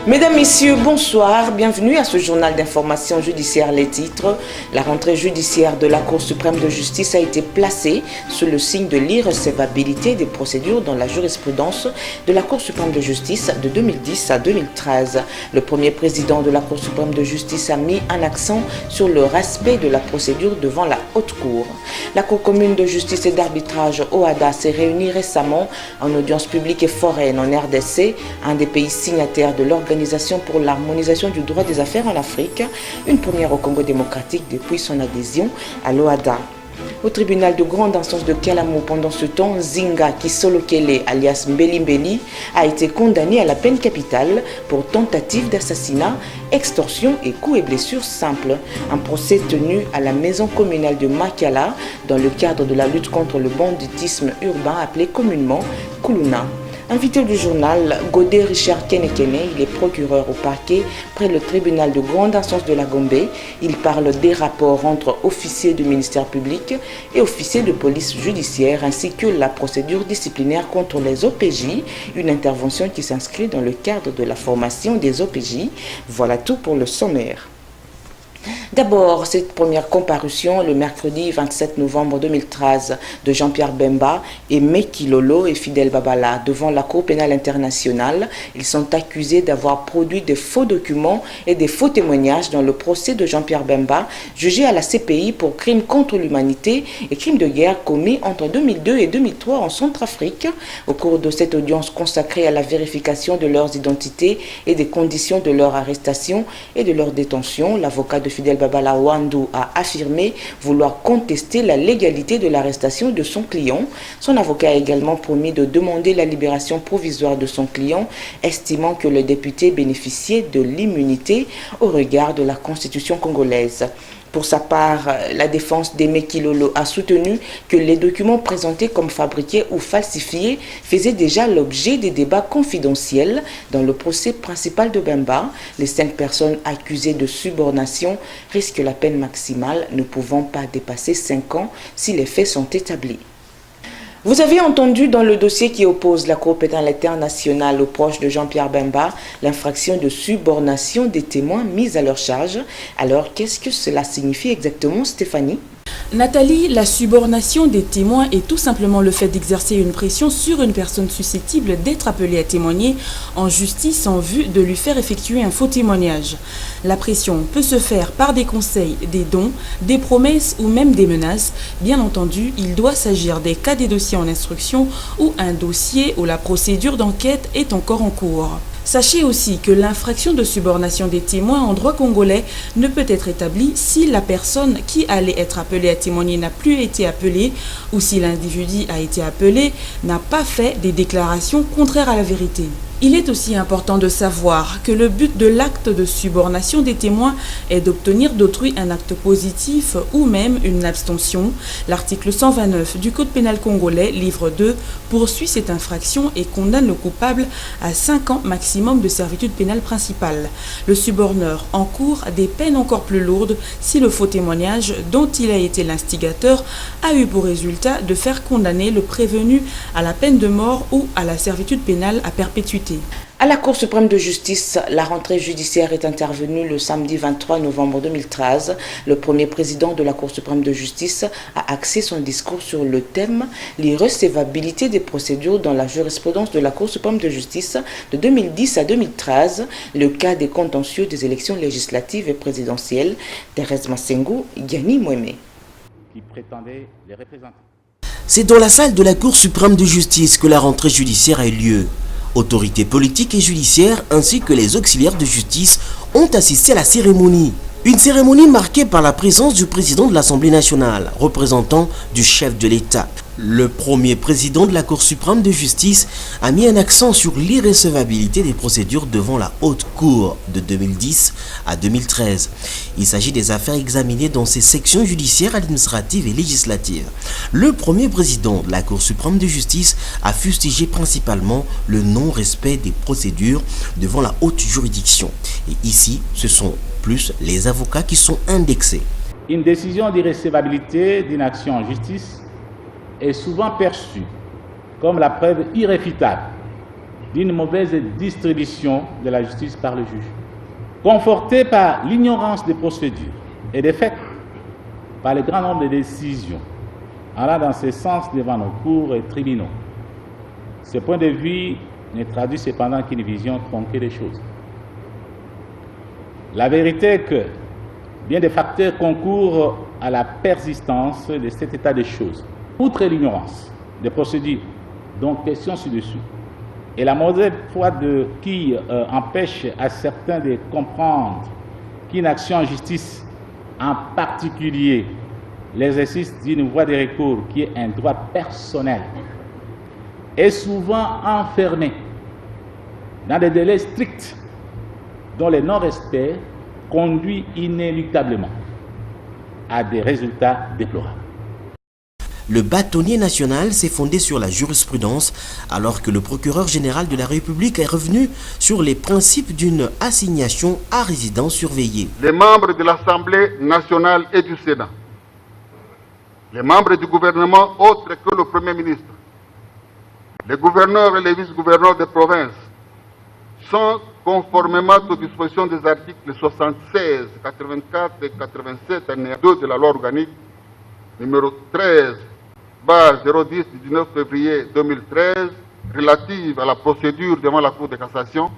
Mesdames, Messieurs, bonsoir. Bienvenue à ce journal d'information judiciaire. Les titres. La rentrée judiciaire de la Cour suprême de justice a été placée sous le signe de l'irrecevabilité des procédures dans la jurisprudence de la Cour suprême de justice de 2010 à 2013. Le premier président de la Cour suprême de justice a mis un accent sur le respect de la procédure devant la haute cour. La Cour commune de justice et d'arbitrage OHADA s'est réunie récemment en audience publique et foraine en RDC, un des pays signataires de l'organisation pour l'harmonisation du droit des affaires en Afrique, une première au Congo démocratique depuis son adhésion à l'OHADA. Au tribunal de grande instance de Kalamu, pendant ce temps, Zinga Kisolokele, alias Mbeli Mbeli, a été condamné à la peine capitale pour tentative d'assassinat, extorsion et coups et blessures simples. Un procès tenu à la maison communale de Makala dans le cadre de la lutte contre le banditisme urbain appelé communément Kuluna. Invité du journal, Godé Richard Kenekene, il est procureur au parquet près le tribunal de grande instance de la Gombe. Il parle des rapports entre officiers du ministère public et officiers de police judiciaire ainsi que la procédure disciplinaire contre les OPJ, une intervention qui s'inscrit dans le cadre de la formation des OPJ. Voilà tout pour le sommaire. D'abord, cette première comparution le mercredi 27 novembre 2013 de Jean-Pierre Bemba et Meki Lolo et Fidel Babala devant la Cour pénale internationale. Ils sont accusés d'avoir produit des faux documents et des faux témoignages dans le procès de Jean-Pierre Bemba, jugé à la CPI pour crimes contre l'humanité et crimes de guerre commis entre 2002 et 2003 en Centrafrique. Au cours de cette audience consacrée à la vérification de leurs identités et des conditions de leur arrestation et de leur détention, l'avocat de Fidel Babala Wandou a affirmé vouloir contester la légalité de l'arrestation de son client. Son avocat a également promis de demander la libération provisoire de son client, estimant que le député bénéficiait de l'immunité au regard de la Constitution congolaise. Pour sa part, la défense d'Aimé Kilolo a soutenu que les documents présentés comme fabriqués ou falsifiés faisaient déjà l'objet des débats confidentiels dans le procès principal de Bemba. Les 5 personnes accusées de subornation risquent la peine maximale, ne pouvant pas dépasser 5 ans si les faits sont établis. Vous avez entendu dans le dossier qui oppose la Cour pénale internationale aux proches de Jean-Pierre Bemba l'infraction de subornation des témoins mis à leur charge. Alors, qu'est-ce que cela signifie exactement, Stéphanie ? Nathalie, la subornation des témoins est tout simplement le fait d'exercer une pression sur une personne susceptible d'être appelée à témoigner en justice en vue de lui faire effectuer un faux témoignage. La pression peut se faire par des conseils, des dons, des promesses ou même des menaces. Bien entendu, il doit s'agir des cas des dossiers en instruction ou un dossier où la procédure d'enquête est encore en cours. Sachez aussi que l'infraction de subornation des témoins en droit congolais ne peut être établie si la personne qui allait être appelée à témoigner n'a plus été appelée ou si l'individu a été appelé n'a pas fait des déclarations contraires à la vérité. Il est aussi important de savoir que le but de l'acte de subornation des témoins est d'obtenir d'autrui un acte positif ou même une abstention. L'article 129 du Code pénal congolais, livre 2, poursuit cette infraction et condamne le coupable à 5 ans maximum de servitude pénale principale. Le suborneur encourt des peines encore plus lourdes si le faux témoignage dont il a été l'instigateur a eu pour résultat de faire condamner le prévenu à la peine de mort ou à la servitude pénale à perpétuité. À la Cour suprême de justice, la rentrée judiciaire est intervenue le samedi 23 novembre 2013. Le premier président de la Cour suprême de justice a axé son discours sur le thème « L'irrecevabilité des procédures dans la jurisprudence de la Cour suprême de justice de 2010 à 2013, le cas des contentieux des élections législatives et présidentielles ». Thérèse Massengo, Yanni Mouemé. Qui prétendait les représenter. C'est dans la salle de la Cour suprême de justice que la rentrée judiciaire a eu lieu. Autorités politiques et judiciaires ainsi que les auxiliaires de justice ont assisté à la cérémonie. Une cérémonie marquée par la présence du président de l'Assemblée nationale, représentant du chef de l'État. Le premier président de la Cour suprême de justice a mis un accent sur l'irrecevabilité des procédures devant la Haute Cour de 2010 à 2013. Il s'agit des affaires examinées dans ces sections judiciaires, administratives et législatives. Le premier président de la Cour suprême de justice a fustigé principalement le non-respect des procédures devant la haute juridiction. Et ici, ce sont plus les avocats qui sont indexés. Une décision d'irrecevabilité d'une action en justice est souvent perçue comme la preuve irréfutable d'une mauvaise distribution de la justice par le juge. Confortée par l'ignorance des procédures et des faits, par le grand nombre de décisions allant dans ce sens devant nos cours et tribunaux. Ce point de vue ne traduit cependant qu'une vision tronquée des choses. La vérité est que bien des facteurs concourent à la persistance de cet état de choses. Outre l'ignorance des procédures, donc question ci-dessus, et la mauvaise foi de qui empêche à certains de comprendre qu'une action en justice, en particulier l'exercice d'une voie de recours qui est un droit personnel, est souvent enfermé dans des délais stricts dont le non-respect conduit inéluctablement à des résultats déplorables. Le bâtonnier national s'est fondé sur la jurisprudence alors que le procureur général de la République est revenu sur les principes d'une assignation à résidence surveillée. Les membres de l'Assemblée nationale et du Sénat, les membres du gouvernement autres que le Premier ministre, les gouverneurs et les vice-gouverneurs des provinces sont, conformément aux dispositions des articles 76, 84 et 87, alinéa 2 de la loi organique numéro 13, barre 010 du 19 février 2013, relative à la procédure devant la Cour de cassation,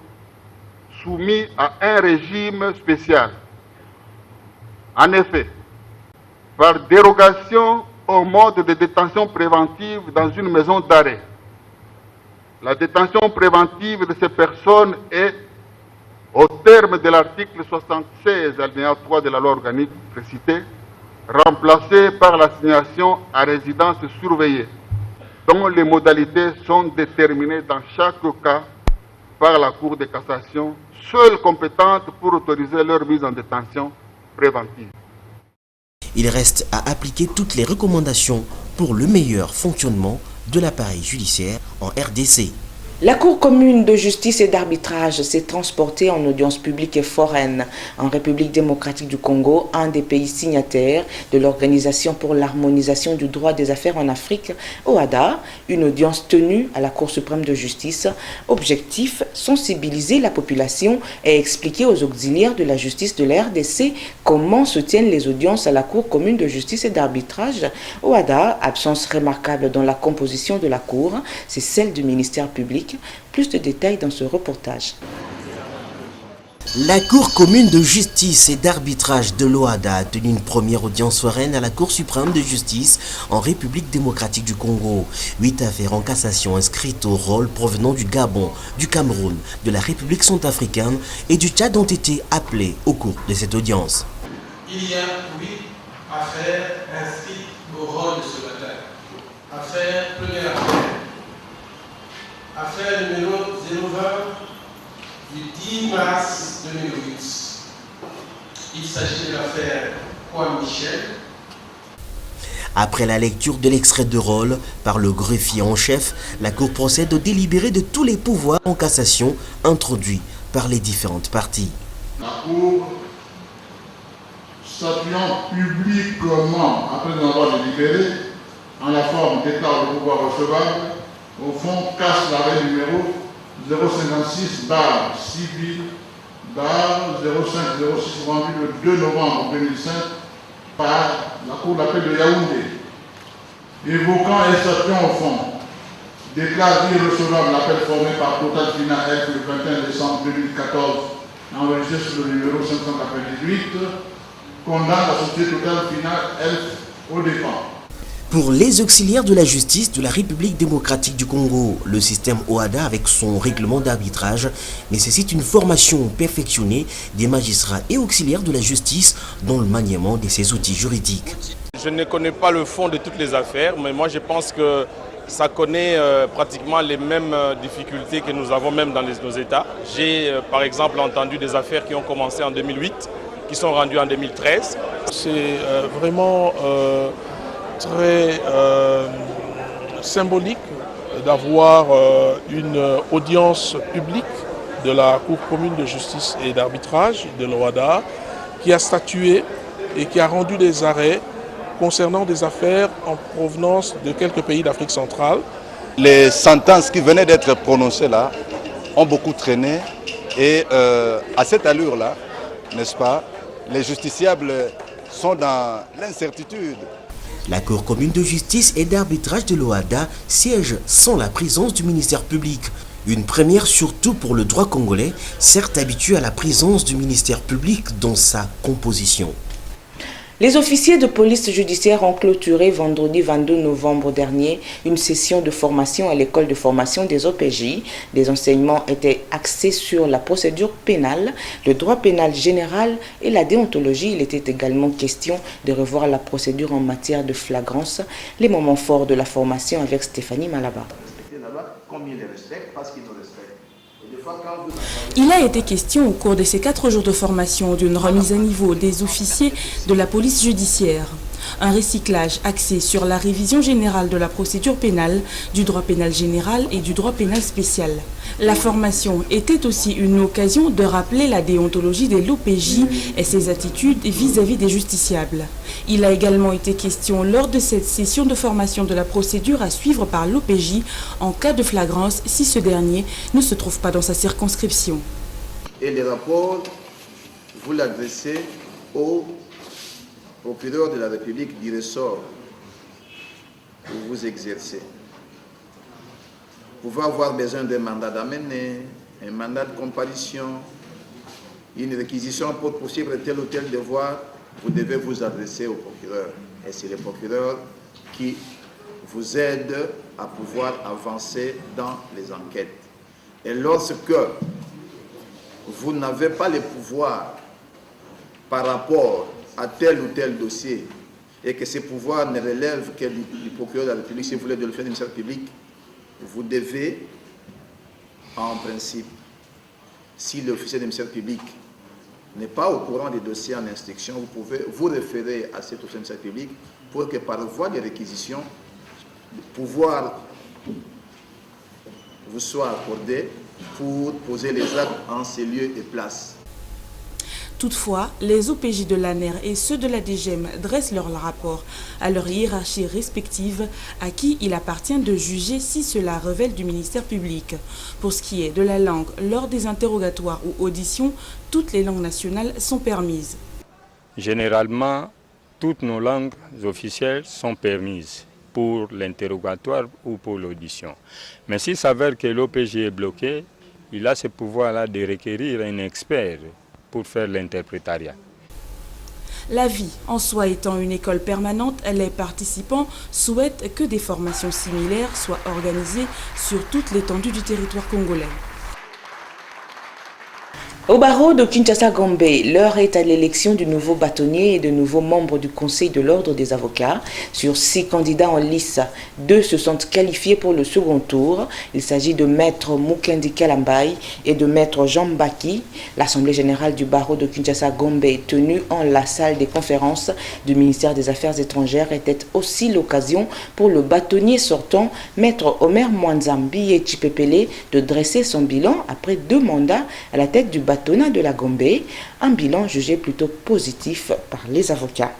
soumis à un régime spécial. En effet, par dérogation au mode de détention préventive dans une maison d'arrêt, la détention préventive de ces personnes est, au terme de l'article 76, alinéa 3 de la loi organique précitée, remplacée par l'assignation à résidence surveillée, dont les modalités sont déterminées dans chaque cas par la Cour de cassation, seule compétente pour autoriser leur mise en détention préventive. Il reste à appliquer toutes les recommandations pour le meilleur fonctionnement de l'appareil judiciaire en RDC. La Cour commune de justice et d'arbitrage s'est transportée en audience publique et foraine en République démocratique du Congo, un des pays signataires de l'Organisation pour l'harmonisation du droit des affaires en Afrique, OHADA, une audience tenue à la Cour suprême de justice. Objectif, sensibiliser la population et expliquer aux auxiliaires de la justice de la RDC comment se tiennent les audiences à la Cour commune de justice et d'arbitrage. OHADA, absence remarquable dans la composition de la Cour, c'est celle du ministère public. Plus de détails dans ce reportage. La Cour commune de justice et d'arbitrage de l'OHADA a tenu une première audience foraine à la Cour suprême de justice en République démocratique du Congo. 8 affaires en cassation inscrites au rôle provenant du Gabon, du Cameroun, de la République centrafricaine et du Tchad ont été appelées au cours de cette audience. Il y a 8 affaires inscrites au rôle de ce matin. Première affaire. Affaire numéro 020 du 10 mars 2008. Il s'agit de l'affaire Juan Michel. Après la lecture de l'extrait de rôle par le greffier en chef, la Cour procède au délibéré de tous les pouvoirs en cassation introduits par les différentes parties. La Cour, statuant publiquement après avoir délibéré en la forme d'état de pouvoir recevable, au fond, casse l'arrêt numéro 056-civil-0506 rendu le 2 novembre 2005 par la Cour d'appel de Yaoundé. Évoquant et statuant au fond, déclare irrecevable l'appel formé par Total Fina F le 21 décembre 2014, enregistré sur le numéro 598, condamne la société Total Fina F au dépens. Pour les auxiliaires de la justice de la République démocratique du Congo, le système OHADA avec son règlement d'arbitrage nécessite une formation perfectionnée des magistrats et auxiliaires de la justice dans le maniement de ces outils juridiques. Je ne connais pas le fond de toutes les affaires, mais moi je pense que ça connaît pratiquement les mêmes difficultés que nous avons même dans nos États. J'ai par exemple entendu des affaires qui ont commencé en 2008, qui sont rendues en 2013. C'est vraiment très symbolique d'avoir une audience publique de la Cour commune de justice et d'arbitrage de l'OHADA qui a statué et qui a rendu des arrêts concernant des affaires en provenance de quelques pays d'Afrique centrale. Les sentences qui venaient d'être prononcées là ont beaucoup traîné et à cette allure-là, n'est-ce pas, les justiciables sont dans l'incertitude. La Cour commune de justice et d'arbitrage de l'OHADA siège sans la présence du ministère public. Une première surtout pour le droit congolais, certes habitué à la présence du ministère public dans sa composition. Les officiers de police judiciaire ont clôturé vendredi 22 novembre dernier une session de formation à l'école de formation des OPJ. Des enseignements étaient axés sur la procédure pénale, le droit pénal général et la déontologie. Il était également question de revoir la procédure en matière de flagrance. Les moments forts de la formation avec Stéphanie Malaba. Il a été question au cours de ces 4 jours de formation d'une remise à niveau des officiers de la police judiciaire. Un recyclage axé sur la révision générale de la procédure pénale, du droit pénal général et du droit pénal spécial. La formation était aussi une occasion de rappeler la déontologie de l'OPJ et ses attitudes vis-à-vis des justiciables. Il a également été question lors de cette session de formation de la procédure à suivre par l'OPJ en cas de flagrance si ce dernier ne se trouve pas dans sa circonscription. Et les rapports, vous l'adressez au procureur de la République du ressort où vous exercez. Vous pouvez avoir besoin d'un mandat d'amener, un mandat de comparution, une réquisition pour poursuivre tel ou tel devoir, vous devez vous adresser au procureur. Et c'est le procureur qui vous aide à pouvoir avancer dans les enquêtes. Et lorsque vous n'avez pas le pouvoir par rapport à tel ou tel dossier et que ces pouvoirs ne relèvent que du procureur de la République, si vous voulez de le faire du ministère public, vous devez, en principe, si l'officier du ministère public n'est pas au courant des dossiers en instruction, vous pouvez vous référer à cet officier du ministère public pour que par voie de réquisition, le pouvoir vous soit accordé pour poser les actes en ces lieux et places. Toutefois, les OPJ de l'ANER et ceux de la DGM dressent leur rapport à leur hiérarchie respective à qui il appartient de juger si cela relève du ministère public. Pour ce qui est de la langue, lors des interrogatoires ou auditions, toutes les langues nationales sont permises. Généralement, toutes nos langues officielles sont permises pour l'interrogatoire ou pour l'audition. Mais s'il s'avère que l'OPJ est bloqué, il a ce pouvoir-là de requérir un expert pour faire l'interprétariat. La vie en soi étant une école permanente, les participants souhaitent que des formations similaires soient organisées sur toute l'étendue du territoire congolais. Au barreau de Kinshasa-Gombe, l'heure est à l'élection du nouveau bâtonnier et de nouveaux membres du Conseil de l'Ordre des avocats. Sur 6 candidats en lice, 2 se sont qualifiés pour le second tour. Il s'agit de Maître Mukendi Kalambay et de Maître Jean Mbaki. L'Assemblée générale du barreau de Kinshasa-Gombe, tenue en la salle des conférences du ministère des Affaires étrangères, était aussi l'occasion pour le bâtonnier sortant, Maître Omer Mwanzambi et Chipepele, de dresser son bilan après 2 mandats à la tête du bâtonnier de la Gombe, un bilan jugé plutôt positif par les avocats.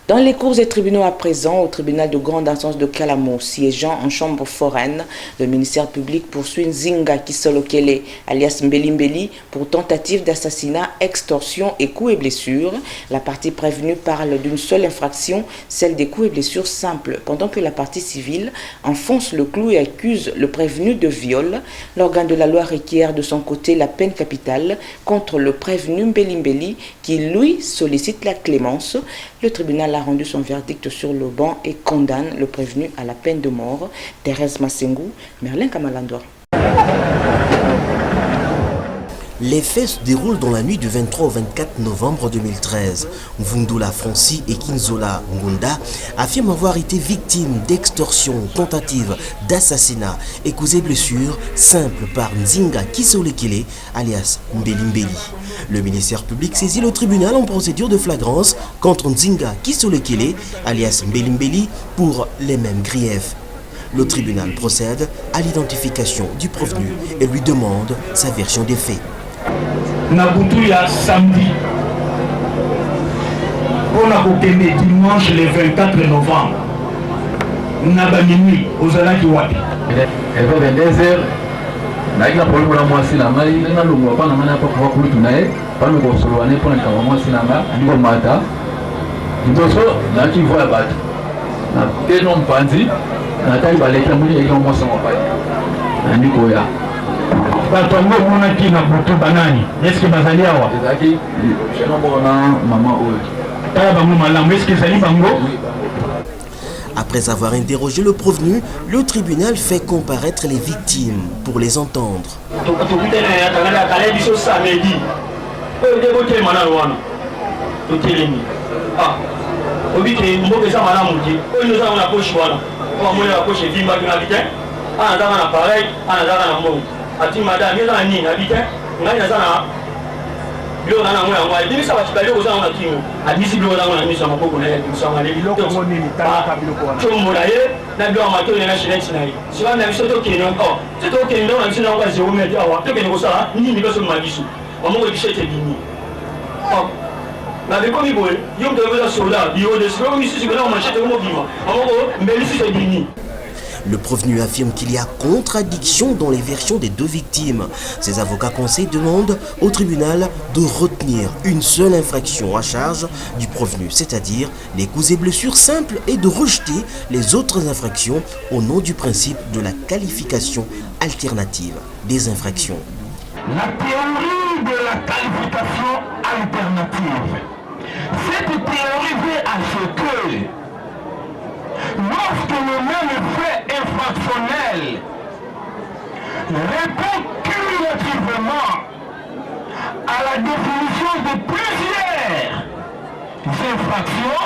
Dans les cours et tribunaux à présent, au tribunal de grande instance de Kalamo, siégeant en chambre foraine, le ministère public poursuit Nzinga Kisolokele, alias Mbeli, pour tentative d'assassinat, extorsion et coups et blessures. La partie prévenue parle d'une seule infraction, celle des coups et blessures simples, pendant que la partie civile enfonce le clou et accuse le prévenu de viol. L'organe de la loi requiert de son côté la peine capitale contre le prévenu Mbeli, qui lui sollicite la clémence. Le tribunal a rendu son verdict sur le banc et condamne le prévenu à la peine de mort. Thérèse Massengou, Merlin Kamalandwa. Les faits se déroulent dans la nuit du 23 au 24 novembre 2013. Mvundula Franci et Kinzola Ngunda affirment avoir été victimes d'extorsion, tentative d'assassinat et causées blessures simples par Nzinga Kisolekele alias Mbeli Mbeli. Le ministère public saisit le tribunal en procédure de flagrance contre Nzinga Kisolekele alias Mbeli Mbeli pour les mêmes griefs. Le tribunal procède à l'identification du prévenu et lui demande sa version des faits. Nabutuya samedi, on a obtenu dimanche le 24 novembre, Nabanini, aux Alakiwati. Et vers 22h, naïla pour le mois sinama, il n'a le mois pas n'a pas pouvoir courir tout naïf, pas le gros solo année pour le mois sinama, du mata. Nous sommes là qui voit battre. Na tenom panzi, na taille balèque la mouille et on mois sans paille. Nandikoya. Batongo mona ki na butu banani. Est-ce que bazali awa? Ezaki, je n'en vois maman ou. Tala bango malamu, est-ce que zali bango? Après avoir interrogé le prévenu, le tribunal fait comparaître les victimes pour les entendre. Ati madame yeza ni habite ngani sana bilo na ngwa ngwa dimi sa batibale ko sana kingo adisi bilo na ngwa ni sama boko na kusanga le bilo ko ni tala ka bilo ko chomo la ye na bilo ma to na shine chinai siwa na biso to kino ko to kino na sina ngwa se o me awa to kino ko sala ni ni biso magisu omo ko bishete bini na de ko mi boy yom de beza sola bio de so mi si ko na ma chete ko bima omo ko mbelisi se bini. Le prévenu affirme qu'il y a contradiction dans les versions des deux victimes. Ses avocats conseils demandent au tribunal de retenir une seule infraction à charge du prévenu, c'est-à-dire les coups et blessures simples, et de rejeter les autres infractions au nom du principe de la qualification alternative des infractions. La théorie de la qualification alternative. Cette théorie veut à ce que lorsque le même fait infractionnel répond cumulativement à la définition de plusieurs infractions,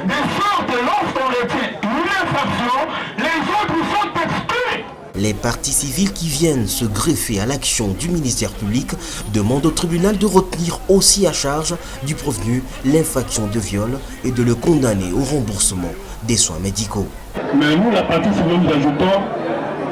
de sorte que lorsqu'on retient une infraction, les autres sont exclus. Les parties civiles qui viennent se greffer à l'action du ministère public demandent au tribunal de retenir aussi à charge du prévenu l'infraction de viol et de le condamner au remboursement des soins médicaux. Mais nous, la partie civile, nous ajoutons,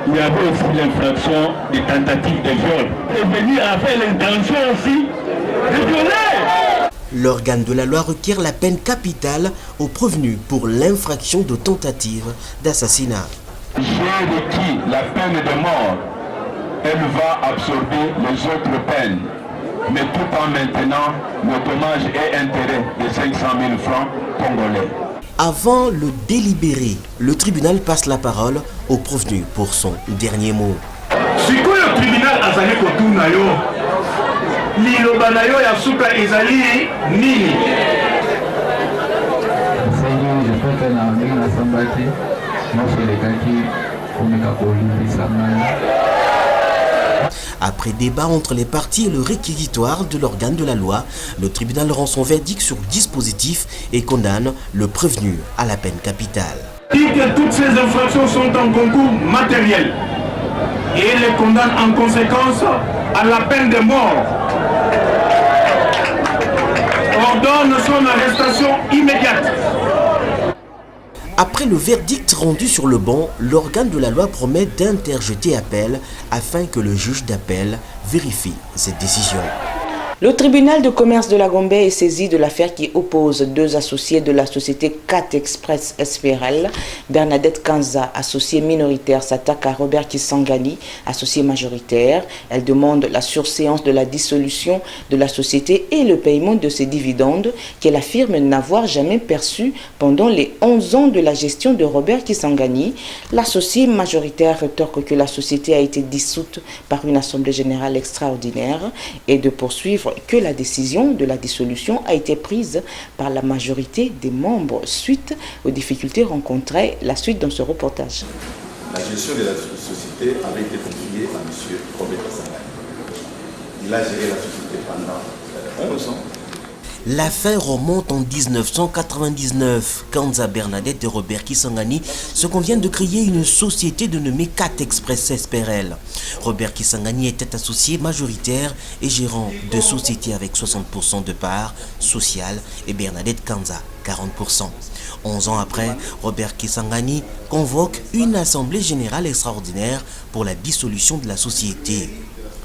il y avait aussi l'infraction des tentatives de viol. Et venir à faire l'intention aussi de violer. L'organe de la loi requiert la peine capitale au prévenu pour l'infraction de tentative d'assassinat. J'ai requis la peine de mort. Elle va absorber les autres peines, mais tout en maintenant le dommage et intérêt de 500 000 francs congolais. Avant le délibéré, le tribunal passe la parole au prévenu pour son dernier mot. Si le tribunal a zali kotuna yo, liloba na yo ya suka ezali nini? Après débat entre les parties et le réquisitoire de l'organe de la loi, le tribunal rend son verdict sur dispositif et condamne le prévenu à la peine capitale. Dit que toutes ces infractions sont en concours matériel et les condamne en conséquence à la peine de mort. Ordonne son arrestation immédiate. Après le verdict rendu sur le banc, l'organe de la loi promet d'interjeter appel afin que le juge d'appel vérifie cette décision. Le tribunal de commerce de la Gombe est saisi de l'affaire qui oppose deux associés de la société Cat Express SPRL. Bernadette Kanza, associée minoritaire, s'attaque à Robert Kisangani, associé majoritaire. Elle demande la surséance de la dissolution de la société et le paiement de ses dividendes qu'elle affirme n'avoir jamais perçus pendant les 11 ans de la gestion de Robert Kisangani. L'associé majoritaire rétorque que la société a été dissoute par une assemblée générale extraordinaire et de poursuivre que la décision de la dissolution a été prise par la majorité des membres suite aux difficultés rencontrées. La suite dans ce reportage. La gestion de la société avait été confiée à M. Robert Kisangani. Il a géré la société pendant 11 ans. L'affaire remonte en 1999. Kanza Bernadette et Robert Kisangani se conviennent de créer une société dénommée Cat Express SPRL. Robert Kisangani était associé majoritaire et gérant de société avec 60% de parts sociales et Bernadette Kanza 40%. 11 ans après, Robert Kisangani convoque une assemblée générale extraordinaire pour la dissolution de la société.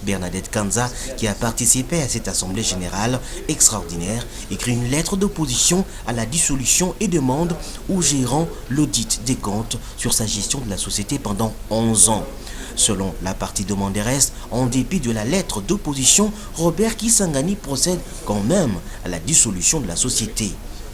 Bernadette Kanza, qui a participé à cette assemblée générale extraordinaire, écrit une lettre d'opposition à la dissolution et demande au gérant l'audit des comptes sur sa gestion de la société pendant 11 ans. Selon la partie demanderesse, en dépit de la lettre d'opposition, Robert Kisangani procède quand même à la dissolution de la société.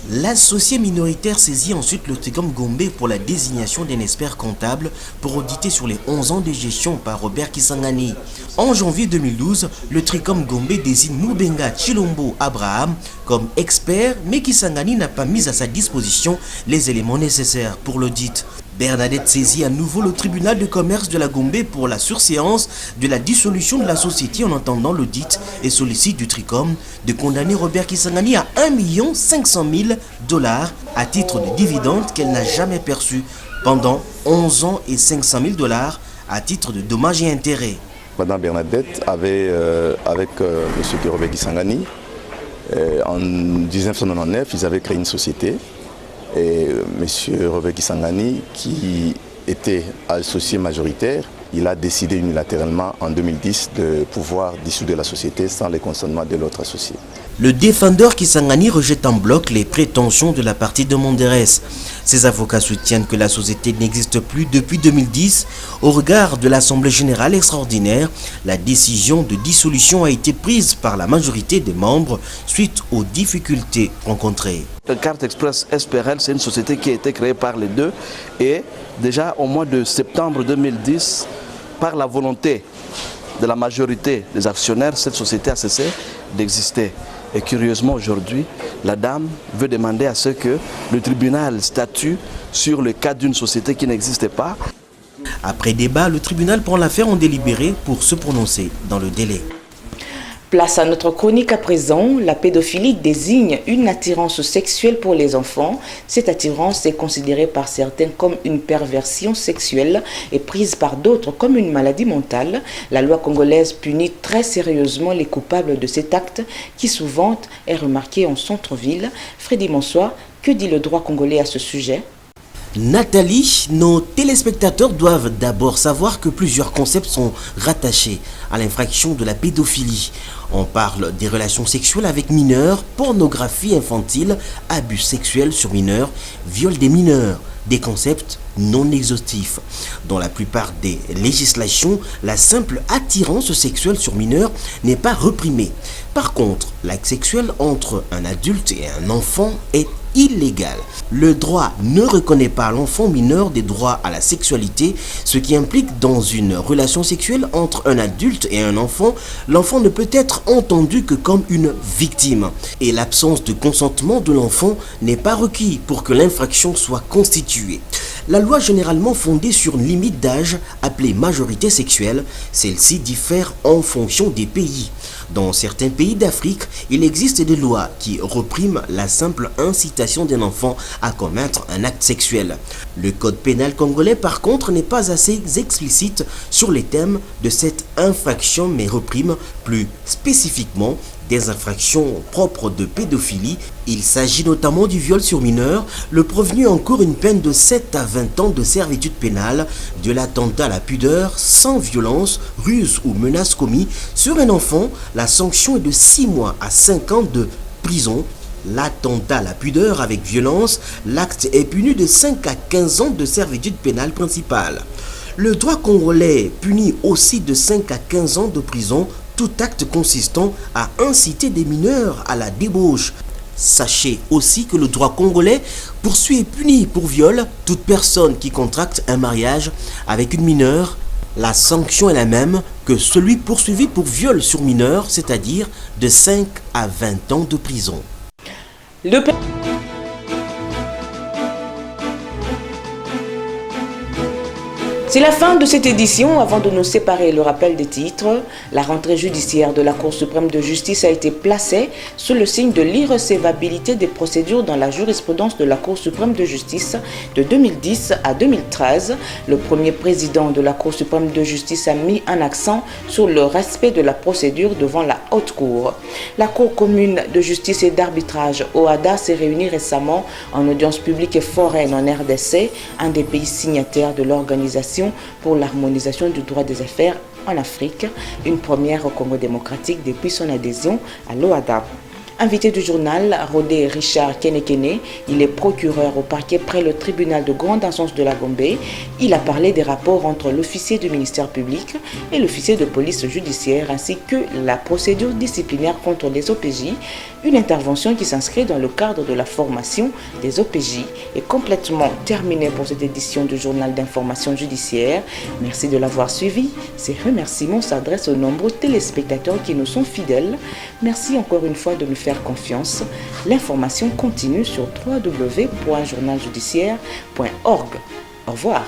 L'associé minoritaire saisit ensuite le Tricom Gombe pour la désignation d'un expert comptable pour auditer sur les 11 ans de gestion par Robert Kisangani. En janvier 2012, le Tricom Gombe désigne Mubenga Chilombo Abraham comme expert, mais Kisangani n'a pas mis à sa disposition les éléments nécessaires pour l'audit. Bernadette saisit à nouveau le tribunal de commerce de la Gombe pour la surséance de la dissolution de la société en entendant l'audit et sollicite du Tricom de condamner Robert Kisangani à 1 500 000 $ à titre de dividende qu'elle n'a jamais perçu pendant 11 ans et 500 000 $ à titre de dommages et intérêts. Madame Bernadette avait, avec M. Robert Kisangani, en 1999, ils avaient créé une société. Et M. Robert Kisangani, qui était associé majoritaire, il a décidé unilatéralement en 2010 de pouvoir dissoudre la société sans le consentement de l'autre associé. Le défendeur Kisangani rejette en bloc les prétentions de la partie demanderesse. Ses avocats soutiennent que la société n'existe plus depuis 2010. Au regard de l'Assemblée générale extraordinaire, la décision de dissolution a été prise par la majorité des membres suite aux difficultés rencontrées. Carte Express SPRL, c'est une société qui a été créée par les deux et déjà au mois de septembre 2010, par la volonté de la majorité des actionnaires, cette société a cessé d'exister. Et curieusement aujourd'hui, la dame veut demander à ce que le tribunal statue sur le cas d'une société qui n'existait pas. Après débat, le tribunal prend l'affaire en délibéré pour se prononcer dans le délai. Place à notre chronique à présent. La pédophilie désigne une attirance sexuelle pour les enfants. Cette attirance est considérée par certains comme une perversion sexuelle et prise par d'autres comme une maladie mentale. La loi congolaise punit très sérieusement les coupables de cet acte qui souvent est remarqué en centre-ville. Freddy Monsoir, que dit le droit congolais à ce sujet ? Nathalie, nos téléspectateurs doivent d'abord savoir que plusieurs concepts sont rattachés à l'infraction de la pédophilie. On parle des relations sexuelles avec mineurs, pornographie infantile, abus sexuels sur mineurs, viol des mineurs, des concepts non exhaustifs. Dans la plupart des législations, la simple attirance sexuelle sur mineurs n'est pas reprimée. Par contre, l'acte sexuel entre un adulte et un enfant est illégal. Le droit ne reconnaît pas à l'enfant mineur des droits à la sexualité, ce qui implique dans une relation sexuelle entre un adulte et un enfant, l'enfant ne peut être entendu que comme une victime. Et l'absence de consentement de l'enfant n'est pas requis pour que l'infraction soit constituée. La loi généralement fondée sur une limite d'âge appelée majorité sexuelle, celle-ci diffère en fonction des pays. Dans certains pays d'Afrique, il existe des lois qui repriment la simple incitation d'un enfant à commettre un acte sexuel. Le code pénal congolais, par contre, n'est pas assez explicite sur les thèmes de cette infraction, mais reprime plus spécifiquement des infractions propres de pédophilie. Il s'agit notamment du viol sur mineur. Le prévenu encourt une peine de 7 à 20 ans de servitude pénale, de l'attentat à la pudeur sans violence, ruse ou menace commis sur un enfant. La sanction est de 6 mois à 5 ans de prison. L'attentat à la pudeur avec violence, l'acte est puni de 5 à 15 ans de servitude pénale principale. Le droit congolais punit aussi de 5 à 15 ans de prison tout acte consistant à inciter des mineurs à la débauche. Sachez aussi que le droit congolais poursuit et punit pour viol toute personne qui contracte un mariage avec une mineure. La sanction est la même que celui poursuivi pour viol sur mineur, c'est-à-dire de 5 à 20 ans de prison. C'est la fin de cette édition. Avant de nous séparer, le rappel des titres. La rentrée judiciaire de la Cour suprême de justice a été placée sous le signe de l'irrecevabilité des procédures dans la jurisprudence de la Cour suprême de justice de 2010 à 2013. Le premier président de la Cour suprême de justice a mis un accent sur le respect de la procédure devant la haute cour. La Cour commune de justice et d'arbitrage OHADA s'est réunie récemment en audience publique et foraine en RDC, un des pays signataires de l'organisation pour l'harmonisation du droit des affaires en Afrique, une première au Congo démocratique depuis son adhésion à l'OHADA. Invité du journal, Rodé Richard Kenekene, il est procureur au parquet près le tribunal de grande instance de la Gombe. Il a parlé des rapports entre l'officier du ministère public et l'officier de police judiciaire ainsi que la procédure disciplinaire contre les OPJ, une intervention qui s'inscrit dans le cadre de la formation des OPJ est complètement terminée pour cette édition du journal d'information judiciaire. Merci de l'avoir suivi. Ces remerciements s'adressent aux nombreux téléspectateurs qui nous sont fidèles. Merci encore une fois de nous faire confiance. L'information continue sur www.journaljudiciaire.org. Au revoir.